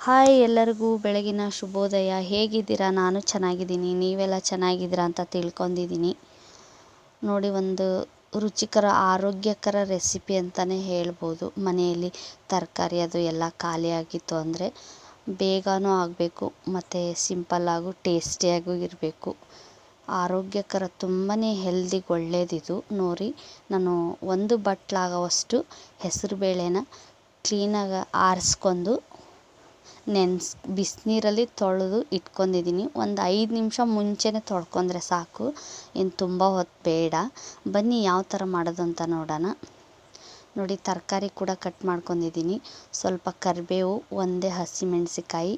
Hi ಎಲ್ಲರಿಗೂ ಬೆಳಗಿನ ಶುಭೋದಯ. ಹೇಗಿದ್ದೀರಾ? ನಾನು ಚೆನ್ನಾಗಿದ್ದೀನಿ. ನೀವೆಲ್ಲ ಚೆನ್ನಾಗಿದ್ದೀರಾ ಅಂತ ತಿಳ್ಕೊಂಡಿದ್ದೀನಿ. ನೋಡಿ, ಒಂದು ರುಚಿಕರ ಆರೋಗ್ಯಕರ ರೆಸಿಪಿ ಅಂತಲೇ ಹೇಳ್ಬೋದು. ಮನೆಯಲ್ಲಿ ತರಕಾರಿ ಅದು ಎಲ್ಲ ಖಾಲಿಯಾಗಿತ್ತು ಅಂದರೆ ಬೇಗನೂ ಆಗಬೇಕು ಮತ್ತು ಸಿಂಪಲ್ಲಾಗೂ ಟೇಸ್ಟಿಯಾಗೂ ಇರಬೇಕು. ಆರೋಗ್ಯಕರ ತುಂಬಾ ಹೆಲ್ದಿಗೆ ಒಳ್ಳೆಯದಿದು. ನೋಡಿ, ನಾನು ಒಂದು ಬಟ್ಲಾಗುವಷ್ಟು ಹೆಸರುಬೇಳೆನ ಕ್ಲೀನಾಗಿ ಆರಿಸ್ಕೊಂಡು ಬಿಸಿನೀರಲ್ಲಿ ತೊಳೆದು ಇಟ್ಕೊಂಡಿದ್ದೀನಿ. ಒಂದು 5 ನಿಮಿಷ ಮುಂಚೆನೇ ತೊಳ್ಕೊಂಡ್ರೆ ಸಾಕು, ಇನ್ನು ತುಂಬ ಹೊತ್ತು ಬೇಡ. ಬನ್ನಿ ಯಾವ ಥರ ಮಾಡೋದು ಅಂತ ನೋಡೋಣ. ನೋಡಿ, ತರಕಾರಿ ಕೂಡ ಕಟ್ ಮಾಡ್ಕೊಂಡಿದ್ದೀನಿ. ಸ್ವಲ್ಪ ಕರಿಬೇವು, ಒಂದೇ ಹಸಿಮೆಣಸಿಕಾಯಿ,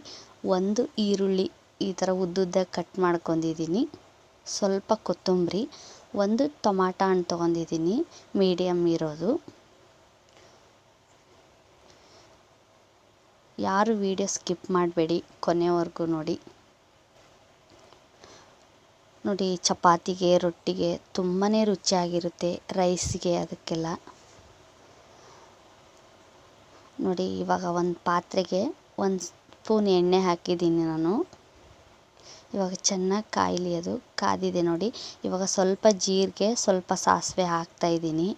ಒಂದು ಈರುಳ್ಳಿ ಈ ಥರ ಉದ್ದುದ್ದಾಗ ಕಟ್ ಮಾಡ್ಕೊಂಡಿದ್ದೀನಿ. ಸ್ವಲ್ಪ ಕೊತ್ತಂಬರಿ, ಒಂದು ಟೊಮಾಟೊ ಹಣ್ಣು ತೊಗೊಂಡಿದ್ದೀನಿ ಮೀಡಿಯಮ್ ಇರೋದು. ಯಾರು ವಿಡಿಯೋ ಸ್ಕಿಪ್ ಮಾಡಬೇಡಿ, ಕೊನೆವರೆಗೂ ನೋಡಿ. ಚಪಾತಿಗೆ, ರೊಟ್ಟಿಗೆ ತುಂಬಾ ರುಚಿಯಾಗಿರುತ್ತೆ, ರೈಸ್ಗೆ ಅದಕ್ಕೆಲ್ಲ. ನೋಡಿ, ಇವಾಗ ಒಂದು ಪಾತ್ರೆಗೆ 1 ಸ್ಪೂನ್ ಎಣ್ಣೆ ಹಾಕಿದ್ದೀನಿ ನಾನು. ಇವಾಗ ಚೆನ್ನಾಗಿ ಕಾಯಲಿ, ಅದು ಕಾದಿದೆ ನೋಡಿ. ಇವಾಗ ಸ್ವಲ್ಪ ಜೀರಿಗೆ, ಸ್ವಲ್ಪ ಸಾಸಿವೆ ಹಾಕ್ತಾಯಿದ್ದೀನಿ.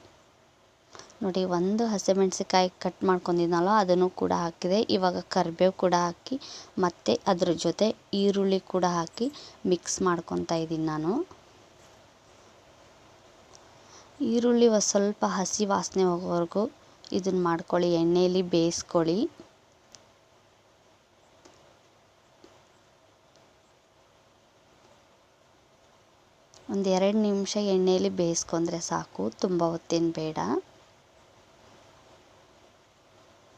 ನೋಡಿ, ಒಂದು ಹಸಿಮೆಣಸಿಕಾಯಿ ಕಟ್ ಮಾಡ್ಕೊಂಡಿದ್ನಲ್ಲ ಅದನ್ನು ಕೂಡ ಹಾಕಿದೆ. ಇವಾಗ ಕರಿಬೇವು ಕೂಡ ಹಾಕಿ ಮತ್ತು ಅದ್ರ ಜೊತೆ ಈರುಳ್ಳಿ ಕೂಡ ಹಾಕಿ ಮಿಕ್ಸ್ ಮಾಡ್ಕೊತಾ ಇದ್ದೀನಿ ನಾನು. ಈರುಳ್ಳಿ ಸ್ವಲ್ಪ ಹಸಿ ವಾಸನೆ ಹೋಗೋವರೆಗೂ ಇದನ್ನು ಮಾಡ್ಕೊಳ್ಳಿ, ಎಣ್ಣೆಯಲ್ಲಿ ಬೇಯಿಸ್ಕೊಳ್ಳಿ. ಒಂದು 2 ನಿಮಿಷ ಎಣ್ಣೆಯಲ್ಲಿ ಬೇಯಿಸ್ಕೊಂಡ್ರೆ ಸಾಕು, ತುಂಬ ಹೊತ್ತೇನು ಬೇಡ.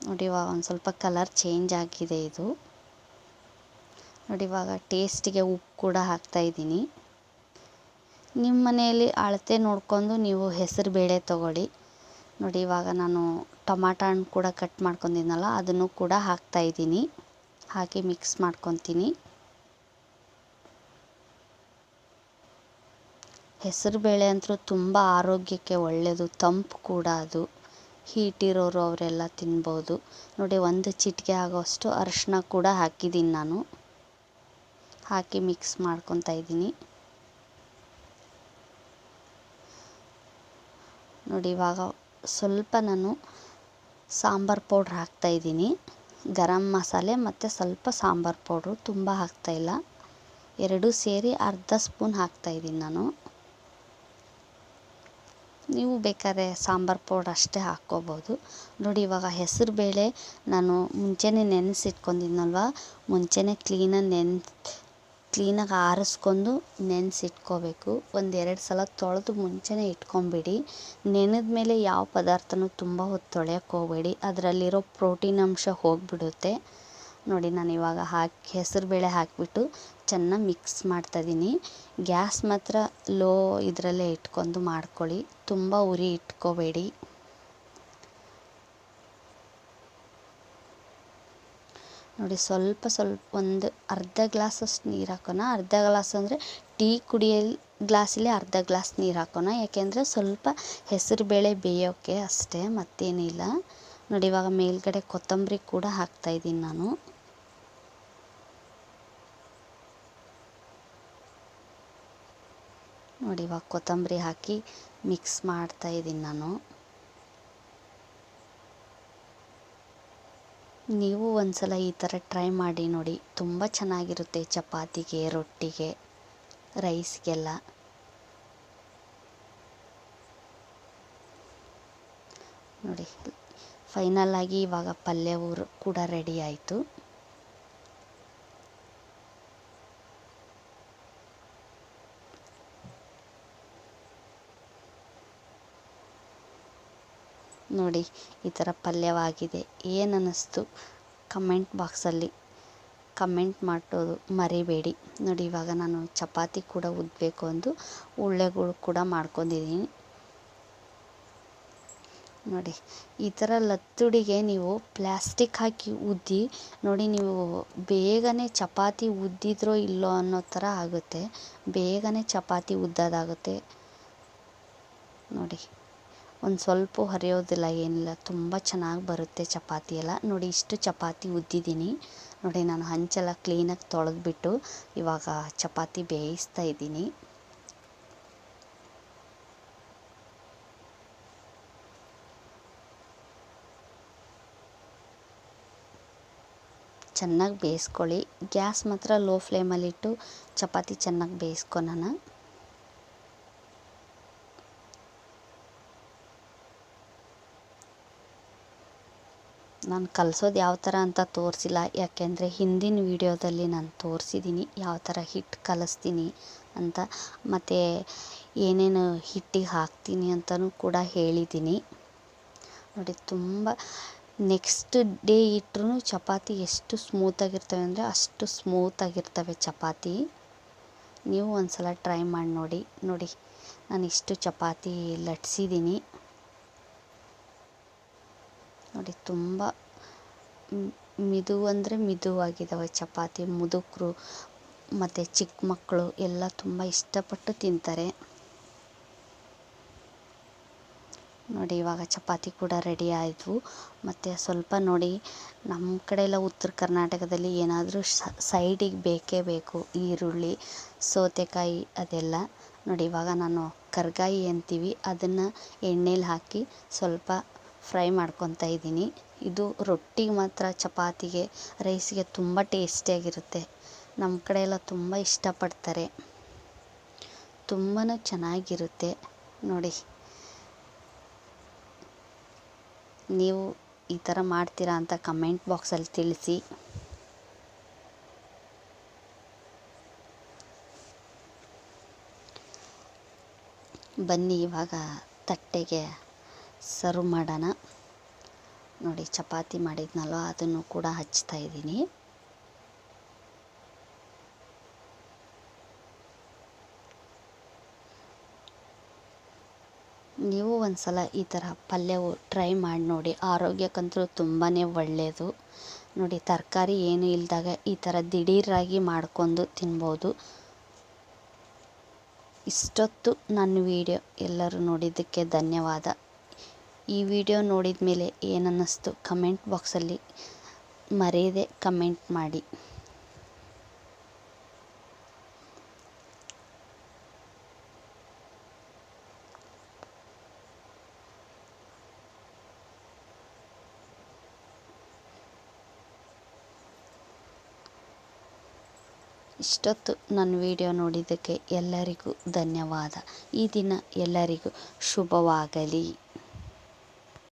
ನೋಡಿ, ಇವಾಗ ಒಂದು ಸ್ವಲ್ಪ ಕಲರ್ ಚೇಂಜ್ ಆಗಿದೆ ಇದು. ನೋಡಿ, ಇವಾಗ ಟೇಸ್ಟಿಗೆ ಉಪ್ಪು ಕೂಡ ಹಾಕ್ತಾಯಿದ್ದೀನಿ. ನಿಮ್ಮ ಮನೆಯಲ್ಲಿ ಅಳತೆ ನೋಡಿಕೊಂಡು ನೀವು ಹೆಸರು ಬೇಳೆ ತೊಗೊಳ್ಳಿ. ನೋಡಿ, ಇವಾಗ ನಾನು ಟೊಮಾಟೊ ಹಣ್ಣು ಕೂಡ ಕಟ್ ಮಾಡ್ಕೊಂಡಿದ್ನಲ್ಲ ಅದನ್ನು ಕೂಡ ಹಾಕ್ತಾಯಿದ್ದೀನಿ. ಹಾಕಿ ಮಿಕ್ಸ್ ಮಾಡ್ಕೊತೀನಿ. ಹೆಸರು ಬೇಳೆ ಅಂತೂ ತುಂಬ ಆರೋಗ್ಯಕ್ಕೆ ಒಳ್ಳೆಯದು, ತಂಪು ಕೂಡ ಅದು. ಹೀಟ್ ಇರೋರು ಅವರೆಲ್ಲ ತಿನ್ಬೋದು. ನೋಡಿ, 1 ಚಿಟಿಕೆ ಆಗೋಷ್ಟು ಅರಿಶಿನ ಕೂಡ ಹಾಕಿದ್ದೀನಿ ನಾನು. ಹಾಕಿ ಮಿಕ್ಸ್ ಮಾಡ್ಕೊತಾ ಇದ್ದೀನಿ. ನೋಡಿ, ಇವಾಗ ಸ್ವಲ್ಪ ನಾನು ಸಾಂಬಾರು ಪೌಡ್ರ್ ಹಾಕ್ತಾಯಿದ್ದೀನಿ. ಗರಂ ಮಸಾಲೆ ಮತ್ತು ಸ್ವಲ್ಪ ಸಾಂಬಾರು ಪೌಡ್ರು, ತುಂಬ ಹಾಕ್ತಾಯಿಲ್ಲ. 2 ಸೇರಿ ಅರ್ಧ ಸ್ಪೂನ್ ಹಾಕ್ತಾಯಿದ್ದೀನಿ ನಾನು. ನೀವು ಬೇಕಾದ್ರೆ ಸಾಂಬಾರು ಪೌಡ್ರ್ ಅಷ್ಟೇ ಹಾಕ್ಕೋಬೋದು. ನೋಡಿ, ಇವಾಗ ಹೆಸರು ಬೇಳೆ ನಾನು ಮುಂಚೆನೇ ನೆನೆಸಿಟ್ಕೊಂಡಿದ್ನಲ್ವ, ಮುಂಚೆನೇ ಕ್ಲೀನಾಗಿ ಆರಿಸ್ಕೊಂಡು ನೆನೆಸಿಟ್ಕೋಬೇಕು. 1-2 ಸಲ ತೊಳೆದು ಮುಂಚೆನೇ ಇಟ್ಕೊಂಬಿಡಿ. ನೆನೆದ ಮೇಲೆ ಯಾವ ಪದಾರ್ಥನೂ ತುಂಬ ಹೊತ್ತು ತೊಳೆಯೋಕ್ಕೆ ಹೋಗಬೇಡಿ, ಅದರಲ್ಲಿರೋ ಪ್ರೋಟೀನ್ ಅಂಶ ಹೋಗಿಬಿಡುತ್ತೆ. ನೋಡಿ, ನಾನು ಇವಾಗ ಹೆಸರುಬೇಳೆ ಹಾಕಿಬಿಟ್ಟು ಚೆನ್ನಾಗಿ ಮಿಕ್ಸ್ ಮಾಡ್ತಾಯಿದ್ದೀನಿ. ಗ್ಯಾಸ್ ಮಾತ್ರ ಲೋ ಇದರಲ್ಲೇ ಇಟ್ಕೊಂಡು ಮಾಡ್ಕೊಳ್ಳಿ, ತುಂಬ ಉರಿ ಇಟ್ಕೋಬೇಡಿ. ನೋಡಿ, ಸ್ವಲ್ಪ ಒಂದು ಅರ್ಧ ಗ್ಲಾಸಷ್ಟು ನೀರು ಹಾಕೋಣ. ಅರ್ಧ ಗ್ಲಾಸ್ ಅಂದರೆ ಟೀ ಕುಡಿಯೋ ಗ್ಲಾಸಲ್ಲಿ ಅರ್ಧ ಗ್ಲಾಸ್ ನೀರು ಹಾಕೋಣ. ಯಾಕೆಂದರೆ ಸ್ವಲ್ಪ ಹೆಸರು ಬೇಳೆ ಬೇಯೋಕ್ಕೆ ಅಷ್ಟೇ, ಮತ್ತೇನಿಲ್ಲ. ನೋಡಿ, ಇವಾಗ ಮೇಲ್ಗಡೆ ಕೊತ್ತಂಬರಿ ಕೂಡ ಹಾಕ್ತಾಯಿದ್ದೀನಿ ನಾನು. ನೋಡಿ, ಇವಾಗ ಕೊತ್ತಂಬರಿ ಹಾಕಿ ಮಿಕ್ಸ್ ಮಾಡ್ತಾಯಿದ್ದೀನಿ ನಾನು. ನೀವು ಒಂದ್ಸಲ ಈ ಥರ ಟ್ರೈ ಮಾಡಿ ನೋಡಿ, ತುಂಬ ಚೆನ್ನಾಗಿರುತ್ತೆ ಚಪಾತಿಗೆ, ರೊಟ್ಟಿಗೆ, ರೈಸ್ಗೆಲ್ಲ. ನೋಡಿ, ಫೈನಲ್ಲಾಗಿ ಇವಾಗ ಪಲ್ಯ ಕೂಡ ರೆಡಿ ಆಯಿತು. ನೋಡಿ, ಈ ಥರ ಪಲ್ಯವಾಗಿದೆ. ಏನು ಅನ್ನಿಸ್ತು ಕಮೆಂಟ್ ಬಾಕ್ಸಲ್ಲಿ ಕಮೆಂಟ್ ಮಾಡೋದು ಮರಿಬೇಡಿ. ನೋಡಿ, ಇವಾಗ ನಾನು ಚಪಾತಿ ಕೂಡ ಉದ್ದಬೇಕು ಅಂದು ಉಳ್ಳೆಗಳು ಕೂಡ ಮಾಡ್ಕೊಂಡಿದ್ದೀನಿ. ನೋಡಿ, ಈ ಥರ ಲತ್ತುಡಿಗೆ ನೀವು ಪ್ಲಾಸ್ಟಿಕ್ ಹಾಕಿ ಉದ್ದಿ ನೋಡಿ, ನೀವು ಬೇಗನೆ ಚಪಾತಿ ಉದ್ದಿದ್ರೋ ಇಲ್ಲೋ ಅನ್ನೋ ಥರ ಆಗುತ್ತೆ. ಬೇಗನೆ ಚಪಾತಿ ಉದ್ದೋದಾಗುತ್ತೆ. ನೋಡಿ, ಒಂದು ಸ್ವಲ್ಪ ಹರಿಯೋದಿಲ್ಲ, ಏನಿಲ್ಲ, ತುಂಬ ಚೆನ್ನಾಗಿ ಬರುತ್ತೆ ಚಪಾತಿ ಎಲ್ಲ. ನೋಡಿ, ಇಷ್ಟು ಚಪಾತಿ ಉದ್ದಿದ್ದೀನಿ. ನೋಡಿ ನಾನು ಹಂಚೆಲ್ಲ ಕ್ಲೀನಾಗಿ ತೊಳೆದ್ಬಿಟ್ಟು ಇವಾಗ ಚಪಾತಿ ಬೇಯಿಸ್ತಾ ಇದ್ದೀನಿ. ಚೆನ್ನಾಗಿ ಬೇಯಿಸ್ಕೊಳ್ಳಿ. ಗ್ಯಾಸ್ ಮಾತ್ರ ಲೋ ಫ್ಲೇಮಲ್ಲಿಟ್ಟು ಚಪಾತಿ ಚೆನ್ನಾಗಿ ಬೇಯಿಸ್ಕೊಳೋಣ. ನಾನು ಕಲಸೋದು ಯಾವ ಥರ ಅಂತ ತೋರಿಸಿಲ್ಲ, ಯಾಕೆಂದರೆ ಹಿಂದಿನ ವೀಡಿಯೋದಲ್ಲಿ ನಾನು ತೋರಿಸಿದ್ದೀನಿ ಯಾವ ಥರ ಹಿಟ್ಟು ಕಲಿಸ್ತೀನಿ ಅಂತ, ಮತ್ತು ಏನೇನು ಹಿಟ್ಟಿಗೆ ಹಾಕ್ತೀನಿ ಅಂತಲೂ ಕೂಡ ಹೇಳಿದ್ದೀನಿ. ನೋಡಿ ತುಂಬ ನೆಕ್ಸ್ಟ್ ಡೇ ಇಟ್ಟರೂ ಚಪಾತಿ ಎಷ್ಟು ಸ್ಮೂತಾಗಿರ್ತವೆ ಅಂದರೆ ಅಷ್ಟು ಸ್ಮೂತಾಗಿರ್ತವೆ ಚಪಾತಿ. ನೀವು ಒಂದು ಸಲ ಟ್ರೈ ಮಾಡಿ ನೋಡಿ. ನೋಡಿ ನಾನು ಇಷ್ಟು ಚಪಾತಿ ಲಟ್ಸಿದ್ದೀನಿ. ನೋಡಿ ತುಂಬ ಅಂದರೆ ಮಿದುವಾಗಿದ್ದಾವೆ ಚಪಾತಿ. ಮುದುಕರು ಮತ್ತು ಚಿಕ್ಕ ಮಕ್ಕಳು ಎಲ್ಲ ತುಂಬ ಇಷ್ಟಪಟ್ಟು ತಿಂತಾರೆ. ನೋಡಿ ಇವಾಗ ಚಪಾತಿ ಕೂಡ ರೆಡಿ ಆಯಿತು. ಮತ್ತು ಸ್ವಲ್ಪ ನೋಡಿ ನಮ್ಮ ಕಡೆ ಎಲ್ಲ ಉತ್ತರ ಕರ್ನಾಟಕದಲ್ಲಿ ಏನಾದರೂ ಸೈಡಿಗೆ ಬೇಕೇ ಬೇಕು, ಈರುಳ್ಳಿ, ಸೌತೆಕಾಯಿ ಅದೆಲ್ಲ. ನೋಡಿ ಇವಾಗ ನಾನು ಕರ್ಗಾಯಿ ಅಂತೀವಿ, ಅದನ್ನು ಎಣ್ಣೆಲಿ ಹಾಕಿ ಸ್ವಲ್ಪ ಫ್ರೈ ಮಾಡ್ಕೊತಾ ಇದ್ದೀನಿ. ಇದು ರೊಟ್ಟಿಗೆ ಮಾತ್ರ, ಚಪಾತಿಗೆ, ರೈಸಿಗೆ ತುಂಬ ಟೇಸ್ಟಿಯಾಗಿರುತ್ತೆ. ನಮ್ಮ ಕಡೆ ಎಲ್ಲ ತುಂಬ ಇಷ್ಟಪಡ್ತಾರೆ, ತುಂಬಾ ಚೆನ್ನಾಗಿರುತ್ತೆ. ನೋಡಿ ನೀವು ಈ ಥರ ಮಾಡ್ತೀರಾ ಅಂತ ಕಮೆಂಟ್ ಬಾಕ್ಸಲ್ಲಿ ತಿಳಿಸಿ. ಬನ್ನಿ ಇವಾಗ ತಟ್ಟೆಗೆ ಸರ್ವ್ ಮಾಡೋಣ. ನೋಡಿ ಚಪಾತಿ ಮಾಡಿದ್ನಲ್ವ ಅದನ್ನು ಕೂಡ ಹಚ್ತಾ ಇದ್ದೀನಿ. ನೀವು ಒಂದು ಸಲ ಈ ಥರ ಪಲ್ಯವು ಟ್ರೈ ಮಾಡಿ ನೋಡಿ, ಆರೋಗ್ಯಕ್ಕಂತೂ ತುಂಬಾ ಒಳ್ಳೆಯದು. ನೋಡಿ ತರಕಾರಿ ಏನು ಇಲ್ಲದಾಗ ಈ ಥರ ದಿಢೀರಾಗಿ ಮಾಡ್ಕೊಂಡು ತಿನ್ಬೋದು. ಇಷ್ಟೊತ್ತು ನನ್ನ ವಿಡಿಯೋ ಎಲ್ಲರೂ ನೋಡಿದ್ದಕ್ಕೆ ಧನ್ಯವಾದ. ಈ ವಿಡಿಯೋ ನೋಡಿದ ಮೇಲೆ ಏನನ್ನಿಸ್ತು ಕಮೆಂಟ್ ಬಾಕ್ಸಲ್ಲಿ ಮರೆಯದೆ ಕಮೆಂಟ್ ಮಾಡಿ. ಇಷ್ಟೊತ್ತು ನನ್ನ ವಿಡಿಯೋ ನೋಡಿದ್ದಕ್ಕೆ ಎಲ್ಲರಿಗೂ ಧನ್ಯವಾದ. ಈ ದಿನ ಎಲ್ಲರಿಗೂ ಶುಭವಾಗಲಿ.